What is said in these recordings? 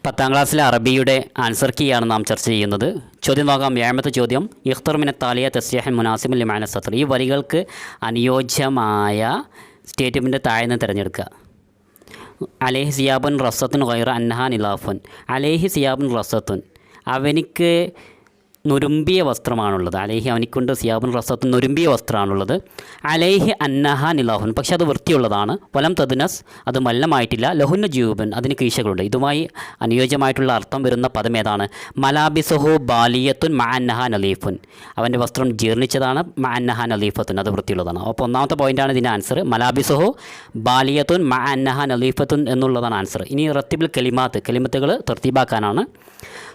10ാം ക്ലാസ്സിലെ അറബിയുടെ ആൻസർ കീയാണ് നാം ചർച്ച ചെയ്യുന്നത്. ചോദ്യം നോക്കാം. 7ാമത്തെ ചോദ്യം, ഇഖ്തർ മിന താലിയ തസ്രീഹൻ മുനാസിബുൻ ലിമാന സത്ർ. ഈ വരികൾക്ക് അനുയോജ്യമായ സ്റ്റേറ്റ്മെൻറ്റ് താഴെ നിന്ന് തിരഞ്ഞെടുക്കുക. അലേഹി സിയാബുൻ റസത്തുൻ ഗൈറ അന്നഹ നിലാഫുൻ. അലേഹി സിയാബുൻ റസത്തുൻ, അവനിക്ക് നുരുമ്പിയ വസ്ത്രമാണുള്ളത്. അലേഹി, അവനിക്കൊണ്ട് സിയാബുൻ റസത്തുൻ, നുരുമ്പിയ വസ്ത്രമാണുള്ളത്. അലേഹി അന്നഹ നിലാഹുൻ, പക്ഷെ അത് വൃത്തിയുള്ളതാണ്. വലം തദ്നസ്, അത് മല്ലമായിട്ടില്ല. ലഹുന്ന ജൂബൻ, അതിന് കീശകളുണ്ട്. ഇതുമായി അനുയോജ്യമായിട്ടുള്ള അർത്ഥം വരുന്ന പദം ഏതാണ്? മലാബിസുഹു ബാലിയത്തുൻ മഅന്നഹ നലീഫുൻ, അവൻ്റെ വസ്ത്രം ജീർണിച്ചതാണ്. മഅന്നഹ നലീഫത്തുൻ, അത് വൃത്തിയുള്ളതാണ്. അപ്പോൾ ഒന്നാമത്തെ പോയിൻ്റാണ് ഇതിൻ്റെ ആൻസർ. മലാബിസുഹു ബാലിയത്തുൻ മഅന്നഹ നലീഫത്തുൻ എന്നുള്ളതാണ് ആൻസർ. ഇനി റത്തിബിൽ കലിമത്തുകൾ തർത്തീബാക്കാനാണ്.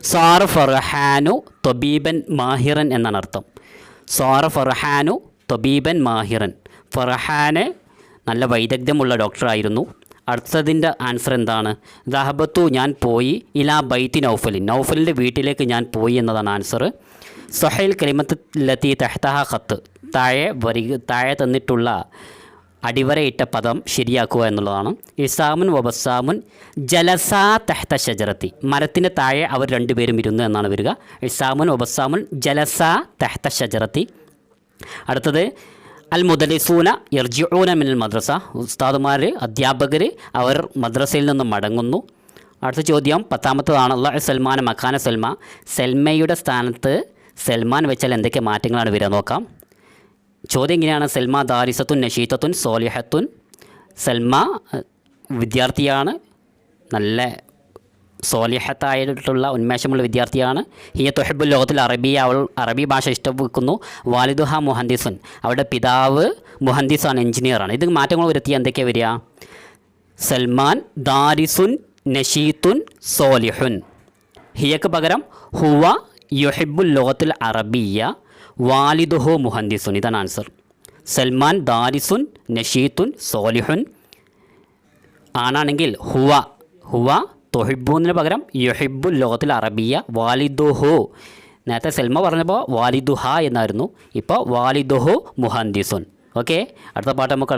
സാർ ഫർഹാനു തൊബീബൻ മാഹിറൻ എന്നാണ് അർത്ഥം. സാർ ഫർഹാനു തൊബീബൻ മാഹിറൻ. ഫർഹാന് നല്ല വൈദഗ്ധ്യമുള്ള ഡോക്ടറായിരുന്നു. അടുത്തതിൻ്റെ ആൻസർ എന്താണ്? ദഹബത്തു, ഞാൻ പോയി. ഇലാ ബൈത്തി നൗഫലിൻ, നൗഫലിൻ്റെ വീട്ടിലേക്ക് ഞാൻ പോയി എന്നതാണ് ആൻസർ. സഹൈൽ കലിമത്ത് ലത്തി തഹ്തഹ ഖത്ത്, താഴെ തന്നിട്ടുള്ള അടിവരയിട്ട പദം ശരിയാക്കുക എന്നുള്ളതാണ്. ഇസാമുൻ വബസാമുൻ ജലസാ തഹ്ത ഷജറത്തി, മരത്തിൻ്റെ താഴെ അവർ രണ്ടുപേരും ഇരുന്നു എന്നാണ് വരിക. ഇസാമുൻ വബസാമുൻ ജലസാ തഹ്ത ഷജറത്തി. അടുത്തത് അൽ മുദലിസൂന യർജിഊന മിനൽ മദ്രസ, ഉസ്താദുമാർ, അധ്യാപകർ, അവർ മദ്രസയിൽ നിന്നും മടങ്ങുന്നു. അടുത്ത ചോദ്യം 10ാമത്തതാണ്. അല്ലാഹു സൽമാൻ മക്കാന സൽമ, സൽമയുടെ സ്ഥാനത്ത് സൽമാൻ വെച്ചാൽ എന്തൊക്കെ മാറ്റങ്ങളാണ് വരിക നോക്കാം. ചോദ്യം ഇങ്ങനെയാണ്: സൽമ ദാരിസത്തുൻ നഷീത്തത്തുൻ സോലിഹത്തുൻ. സൽമ വിദ്യാർത്ഥിയാണ്, നല്ല സോലിഹത്തായിട്ടുള്ള ഉന്മേഷമുള്ള വിദ്യാർത്ഥിയാണ്. ഹിയ തുഹിബ്ബുൽ ലോകത്തിൽ അറബിയ, അവൾ അറബി ഭാഷ ഇഷ്ടവെക്കുന്നു. വാലിദുഹ മുഹന്ദിസുൻ, അവളുടെ പിതാവ് മുഹന്ദിസാണ്, എഞ്ചിനീയറാണ്. ഇത് മാറ്റങ്ങൾ വരുത്തിയ എന്തൊക്കെയാണ് വരിക? സൽമാൻ ദാരിസുൻ നഷീത്തുൻ സോലിഹുൻ. ഹിയക്ക് പകരം ഹുവ യുഹിബ്ബുൽ ലോകത്തിൽ അറബിയ വാലിദുഹു മുഹന്ദിസുൻ. ഇതാണ് ആൻസർ. സൽമാൻ ദാരിസുൻ നഷീത്തുൻ സോലിഹുൻ. ആണാണെങ്കിൽ ഹുവ തൊഹിബുവിന് പകരം യുഹിബ്ബുൽ ലോകത്തിൽ അറബിയ വാലിദുഹു. നേരത്തെ സൽമ പറഞ്ഞപ്പോൾ വാലിദുഹ എന്നായിരുന്നു, ഇപ്പോൾ വാലിദുഹു മുഹന്ദിസുൻ. ഓക്കെ, അടുത്ത പാട്ട് നമുക്ക്